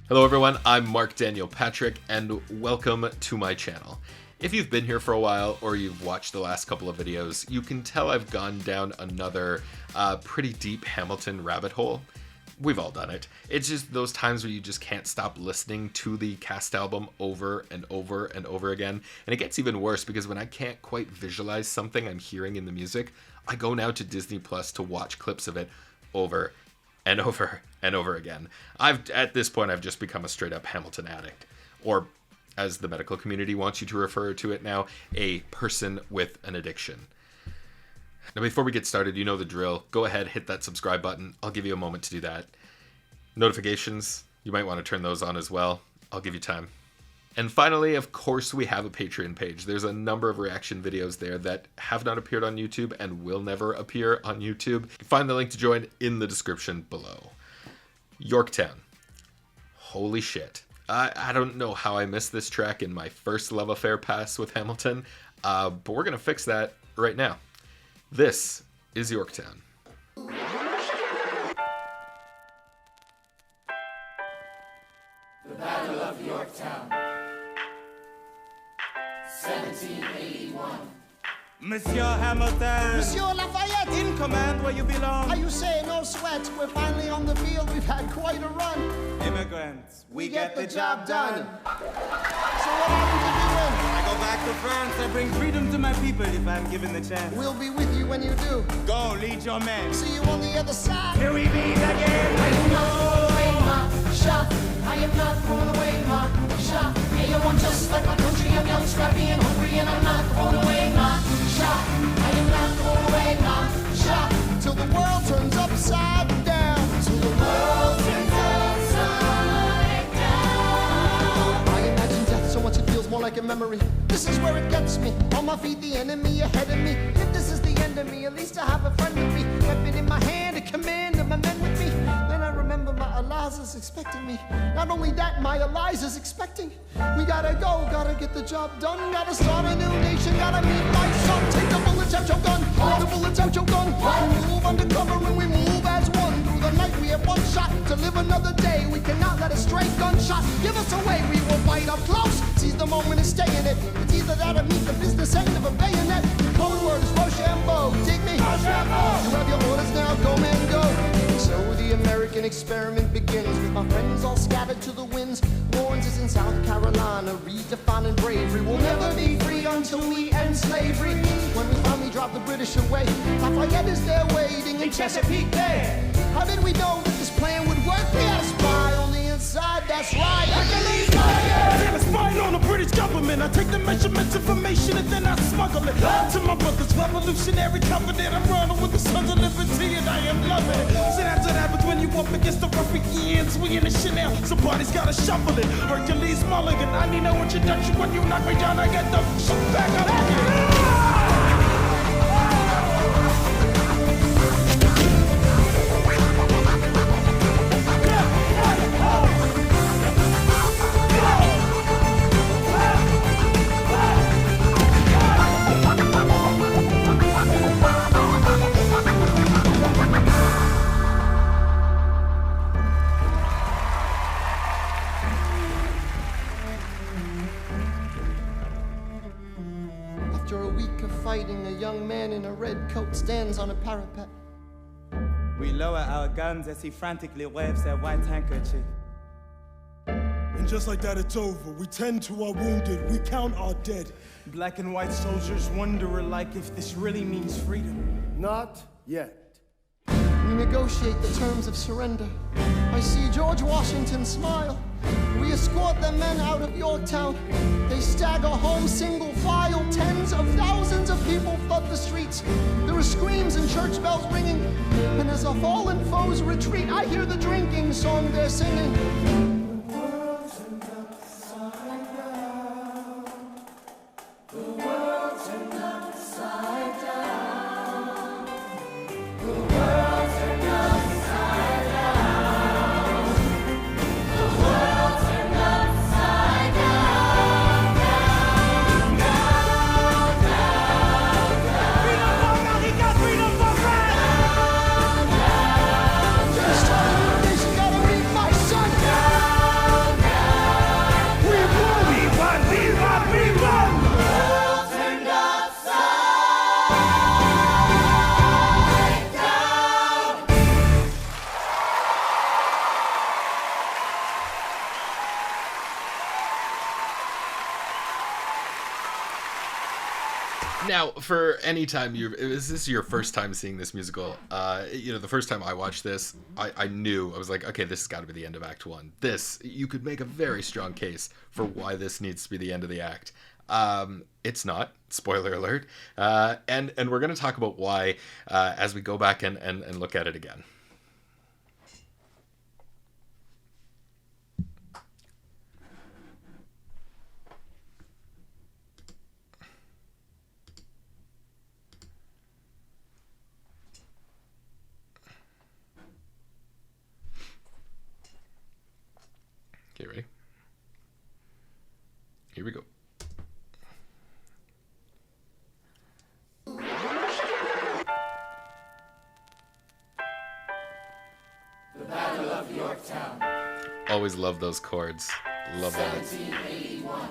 Hello everyone, I'm Marc Daniel Patrick, and welcome to my channel. If you've been here for a while, or you've watched the last couple of videos, you can tell I've gone down another pretty deep Hamilton rabbit hole. We've all done it. It's just those times where you just can't stop listening to the cast album over and over and over again. And it gets even worse because when I can't quite visualize something I'm hearing in the music, I go now to Disney Plus to watch clips of it over and over and over again. At this point, I've just become a straight up Hamilton addict. Or, as the medical community wants you to refer to it now, a person with an addiction. Now, before we get started, you know the drill. Go ahead, hit that subscribe button. I'll give you a moment to do that. Notifications, you might want to turn those on as well. I'll give you time. And finally, of course, we have a Patreon page. There's a number of reaction videos there that have not appeared on YouTube and will never appear on YouTube. You can find the link to join in the description below. Yorktown. Holy shit. I don't know how I missed this track in my first love affair pass with Hamilton, but we're going to fix that right now. This is Yorktown. The Battle of Yorktown, 1781. Monsieur Hamilton! Monsieur Lafayette! In command where you belong! Are you saying no sweat? We're finally on the field. We've had quite a run. Immigrants, we get the job done. So what are we doing? I go back to France and bring freedom to my people if I'm given the chance. We'll be with you when you do. Go, lead your men. See you on the other side. Here we meet again. I am not thrown away, Marcia. I am not thrown away, Marcia. Yeah, you want just like my country. I'm young, scrappy, and hungry, and I'm not thrown away, Marcia. I am not thrown away, Marcia. Till the world turns upside down. Till the world turns upside down. I imagine death so much it feels more like a memory. This is where it gets me. On my feet, the enemy ahead of me. If this is the end of me, at least I have a friend with me. Weapon in my hand, a command of my men with me. Then I remember my Eliza's expecting me. Not only that, my Eliza's expecting. We gotta go, gotta get the job done. Gotta start a new nation, gotta meet my son. Take the bullets out your gun, take the bullets out your gun. We move undercover and we move as one. Through the night we have one shot to live another day. We cannot let a stray gunshot give us away. We will fight up close, seize the moment and stay in it. It's either that or meet the business end of a bayonet. The code word is Rochambeau, dig me? Rochambeau! You have your orders now, go man, go. So the American experiment begins with my friends all scattered to the winds. Lawrence is in South Carolina, redefining bravery. We'll never be free until we end slavery. When we finally drop the British away, Lafayette is there waiting in Chesapeake Bay. How did we know that this plan would work? We had a spy on the inside, that's right. Hercules Fire! I'm spying on the British government. I take the measurements, information, and then I smuggle it to my brother's revolutionary covenant. I'm running with the sons of liberty, and I am loving it. So that's what happens when you up against the ruffians. We in the Chanel, somebody's gotta shuffle it. Hercules Mulligan, I need no introduction. When you knock me down, I get the shit back up again. After a week of fighting, a young man in a red coat stands on a parapet. We lower our guns as he frantically waves that white handkerchief. And just like that, it's over. We tend to our wounded. We count our dead. Black and white soldiers wonder alike if this really means freedom. Not yet. We negotiate the terms of surrender. I see George Washington smile. We escort the men out of Yorktown. They stagger home single file. Tens of thousands of people flood the streets. There are screams and church bells ringing. And as our fallen foes retreat, I hear the drinking song they're singing. Gotta meet my son. Now, for any time is this your first time seeing this musical? The first time I watched this, I knew, I was like, okay, this has got to be the end of Act 1. This, you could make a very strong case for why this needs to be the end of the act. It's not, spoiler alert, and we're going to talk about why as we go back and look at it again. Okay, ready? Here we go. The Battle of Yorktown. Always love those chords. Love that. 1781.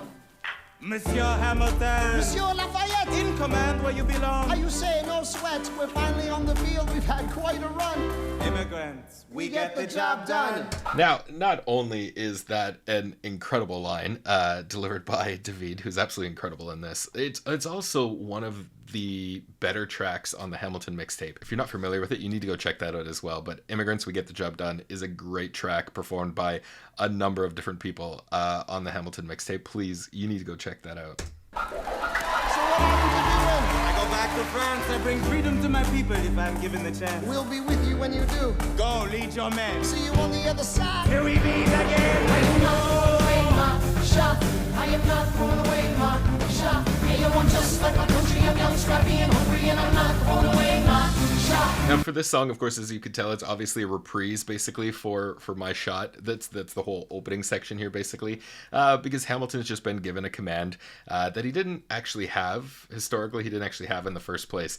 Monsieur Hamilton, Monsieur Lafayette, in command where you belong. are you saying no sweat? We're finally on the field. We've had quite a run. Immigrants, we get the job done. Now, not only is that an incredible line delivered by David, who's absolutely incredible in this, it's also one of the better tracks on the Hamilton mixtape. If you're not familiar with it, you need to go check that out as well. But Immigrants, We Get the Job Done is a great track performed by a number of different people on the Hamilton mixtape. Please, you need to go check that out. So what happens I go back to France and bring freedom to my people if I'm given the if you chance. win? We'll be with you when you do. Go, lead your men. See you on the other side. Here we meet again. I am not thrown away, my shot. I am not thrown away, my shot. Yeah, you want just like my country. I'm young, scrappy, and hungry, and I'm not thrown away, my shot. Now, for this song, of course, as you could tell, it's obviously a reprise, basically, for My Shot. That's the whole opening section here, basically, because Hamilton's just been given a command that he didn't actually have. Historically, he didn't actually have in the first place.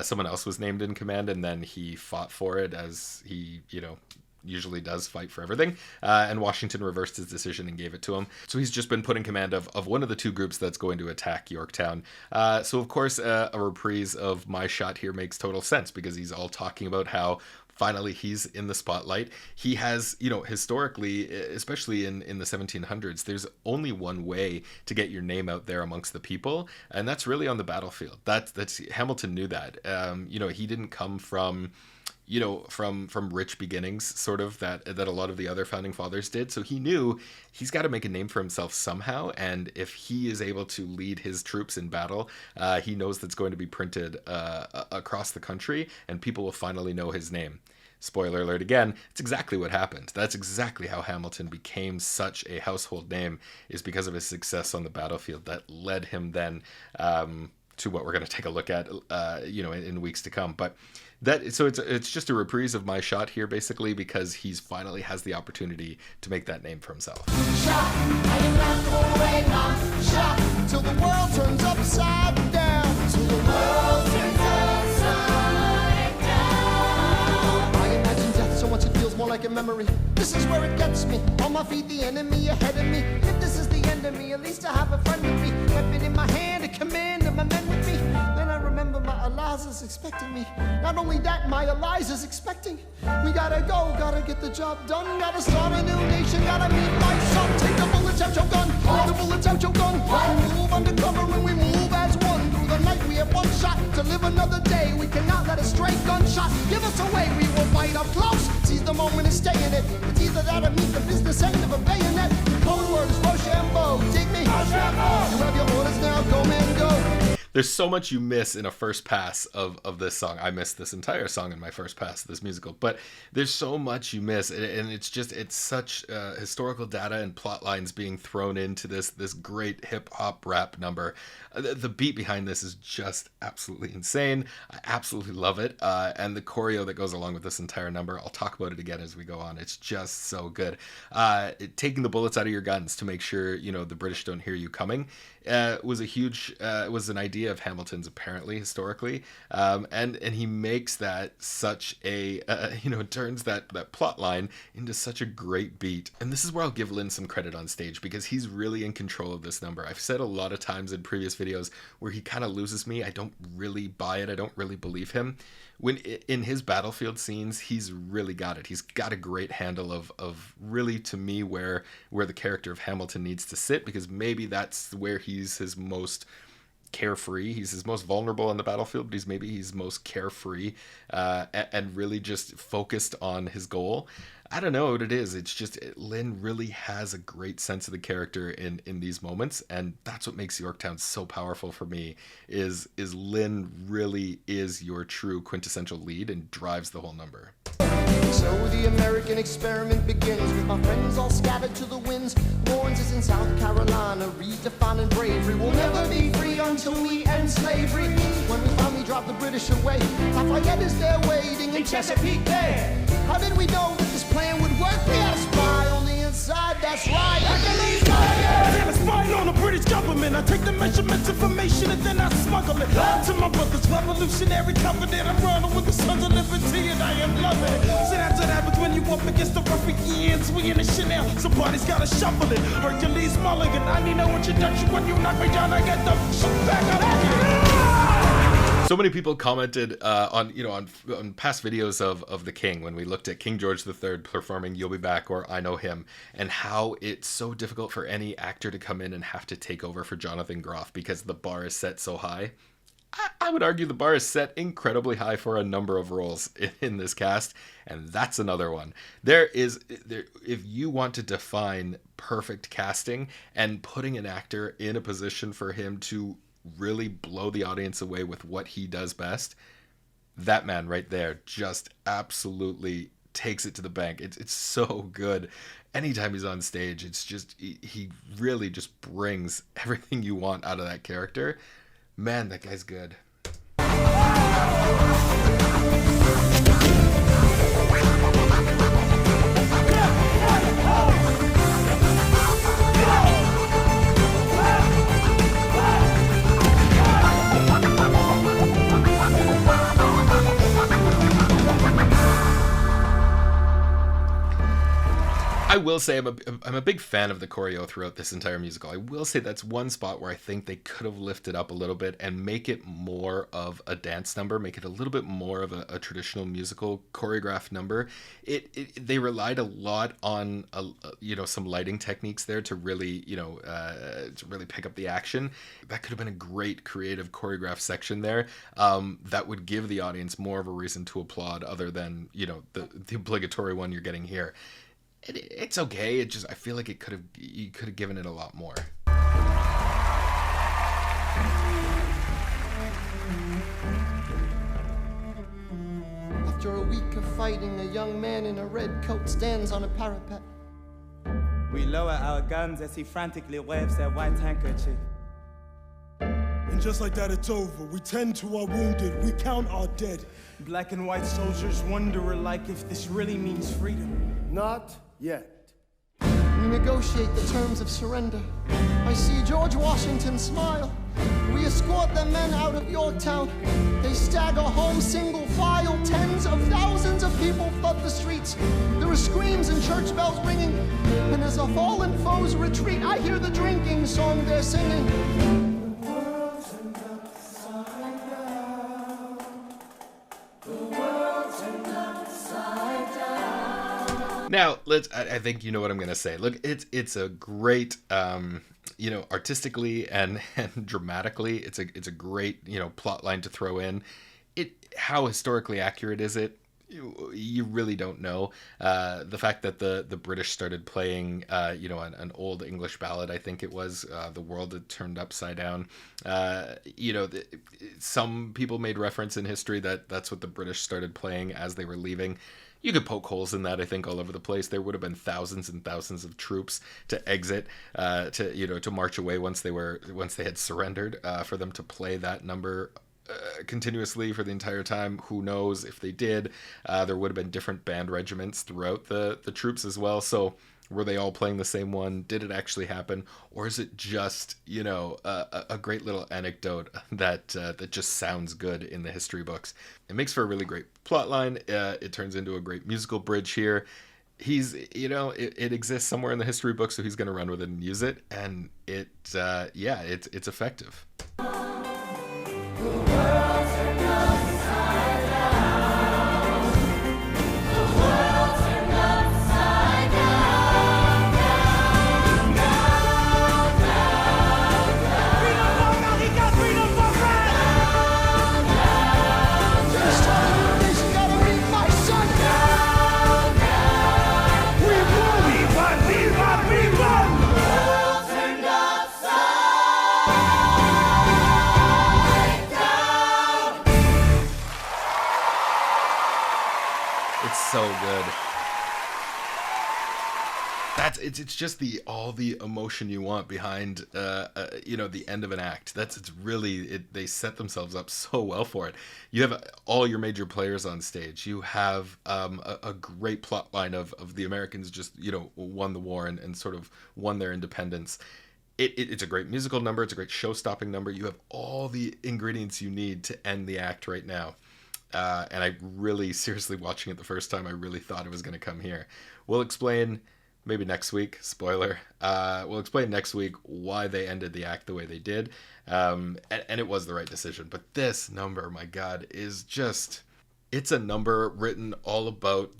Someone else was named in command, and then he fought for it, as he, usually does fight for everything, and Washington reversed his decision and gave it to him. So he's just been put in command of one of the two groups that's going to attack Yorktown. So of course a reprise of My Shot here makes total sense, because he's all talking about how finally he's in the spotlight. He has, historically, especially in the 1700s, there's only one way to get your name out there amongst the people, and that's really on the battlefield. That's Hamilton knew that. He didn't come from from rich beginnings, sort of, that a lot of the other founding fathers did. So he knew he's got to make a name for himself somehow, and if he is able to lead his troops in battle, he knows that's going to be printed across the country, and people will finally know his name. Spoiler alert again, it's exactly what happened. That's exactly how Hamilton became such a household name, is because of his success on the battlefield that led him then to what we're going to take a look at in weeks to come. But it's just a reprise of My Shot here, basically, because he's finally has the opportunity to make that name for himself. Shot. I am not thrown away, my shot. Till the world turns upside down. Till the world turns upside down. I imagine death so much it feels more like a memory. This is where it gets me. On my feet, the enemy ahead of me. If this is the end of me, at least I have a friend with me. Weapon in my hand, a command of my men with me. Then I remember my Eliza's expecting me. Not only that, my Eliza's expecting. We gotta go, gotta get the job done. Gotta start a new nation, gotta meet my son. Take the bullets out your gun, take the bullets out your gun. We move undercover and we move as one. Through the night we have one shot to live another day. We cannot let a stray gunshot give us away. We will fight up close, seize the moment and stay in it. It's either that or meet the business end of a bayonet. The code word is Rochambeau. Dig me? Rochambeau. You have your orders now, go man, go. There's so much you miss in a first pass of this song. I missed this entire song in my first pass of this musical, but there's so much you miss, and it's such historical data and plot lines being thrown into this great hip hop rap number. The beat behind this is just absolutely insane. I absolutely love it, and the choreo that goes along with this entire number, I'll talk about it again as we go on. It's just so good. Taking the bullets out of your guns to make sure the British don't hear you coming was was an idea of Hamilton's, apparently, historically, and he makes that such a turns that plot line into such a great beat. And this is where I'll give Lynn some credit on stage, because he's really in control of this number. I've said a lot of times in previous videos where he kind of loses me. I don't really buy it. I don't really believe him. When in his battlefield scenes, he's really got it. He's got a great handle of really, to me, where the character of Hamilton needs to sit, because maybe that's where he's his most carefree. He's his most vulnerable on the battlefield, but he's most carefree, and really just focused on his goal. I don't know what it is. It's just Lin really has a great sense of the character in these moments, and that's what makes Yorktown so powerful for me. Is Lin really is your true quintessential lead and drives the whole number. So the American experiment begins with my friends all scattered to the winds. Lawrence is in South Carolina, redefining bravery. We'll never be free until we end slavery. When we finally drop the British away, Lafayette is there waiting in Chesapeake Bay. How did we know that this plan would work? We had a spy on the inside, that's right. I got a spy on the British government. I take the measurements, information, and then I smuggle it to my brother's revolutionary covenant. I'm running with the sons of liberty, and I am loving it. So that's what happens when you up against the ruffians. We in the Chanel, somebody's gotta shuffle it. Hercules Mulligan, I need no introduction. When you knock me down, I get the shit back up. So many people commented on past videos of the King, when we looked at King George III performing "You'll Be Back" or "I Know Him," and how it's so difficult for any actor to come in and have to take over for Jonathan Groff because the bar is set so high. I would argue the bar is set incredibly high for a number of roles in this cast, and that's another one. If you want to define perfect casting and putting an actor in a position for him to really blow the audience away with what he does best, that man right there just absolutely takes it to the bank. It's so good. Anytime he's on stage, it's just he really just brings everything you want out of that character. Man, that guy's good. I will say I'm a big fan of the choreo throughout this entire musical. I will say that's one spot where I think they could have lifted up a little bit and make it more of a dance number, make it a little bit more of a traditional musical choreographed number. They relied a lot on some lighting techniques there to really pick up the action. That could have been a great creative choreographed section there. That would give the audience more of a reason to applaud, other than the obligatory one you're getting here. It's okay. I feel like you could have given it a lot more. After a week of fighting, a young man in a red coat stands on a parapet. We lower our guns as he frantically waves their white handkerchief. And just like that, it's over. We tend to our wounded. We count our dead. Black and white soldiers wonder alike if this really means freedom. Not yet. We negotiate the terms of surrender. I see George Washington smile. We escort the men out of Yorktown. They stagger home single file. Tens of thousands of people flood the streets. There are screams and church bells ringing. And as our fallen foes retreat, I hear the drinking song they're singing. Now, I think you know what I'm going to say. Look, it's a great, artistically and dramatically, it's a great, plot line to throw in. How historically accurate is it? You really don't know. The fact that the British started playing, an old English ballad, I think it was, The World Had Turned Upside Down. Some people made reference in history that that's what the British started playing as they were leaving. You could poke holes in that, I think, all over the place. There would have been thousands and thousands of troops to exit, to march away once they had surrendered. For them to play that number continuously for the entire time, who knows if they did? There would have been different band regiments throughout the troops as well. So were they all playing the same one? Did it actually happen, or is it just a great little anecdote that just sounds good in the history books? It makes for a really great plot line. It turns into a great musical bridge here. It exists somewhere in the history book, so he's going to run with it and use it, and it's effective. Freedom! It's so good. It's just all the emotion you want behind the end of an act. It's really they set themselves up so well for it. You have all your major players on stage. You have a great plot line of the Americans just won the war and sort of won their independence. It's a great musical number. It's a great show-stopping number. You have all the ingredients you need to end the act right now. And I really, seriously, watching it the first time, I really thought it was going to come here. We'll explain maybe next week, spoiler. We'll explain next week why they ended the act the way they did. And it was the right decision. But this number, my God, is just... It's a number written all about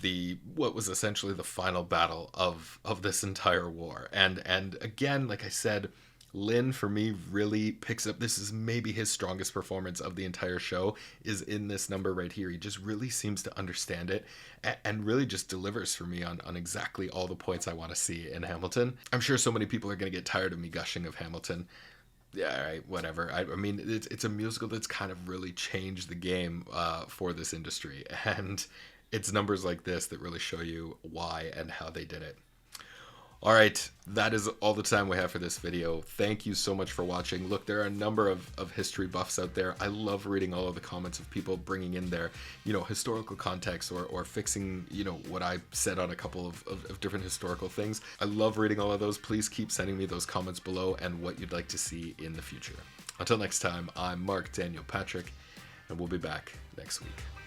what was essentially the final battle of this entire war. And again, like I said, Lin, for me, really picks up. This is maybe his strongest performance of the entire show, is in this number right here. He just really seems to understand it and really just delivers for me on exactly all the points I want to see in Hamilton. I'm sure so many people are going to get tired of me gushing of Hamilton. Yeah, all right, whatever. I mean, it's a musical that's kind of really changed the game for this industry. And it's numbers like this that really show you why and how they did it. All right, that is all the time we have for this video. Thank you so much for watching. Look, there are a number of history buffs out there. I love reading all of the comments of people bringing in their, historical context or fixing, what I said on a couple of different historical things. I love reading all of those. Please keep sending me those comments below and what you'd like to see in the future. Until next time, I'm Marc Daniel Patrick, and we'll be back next week.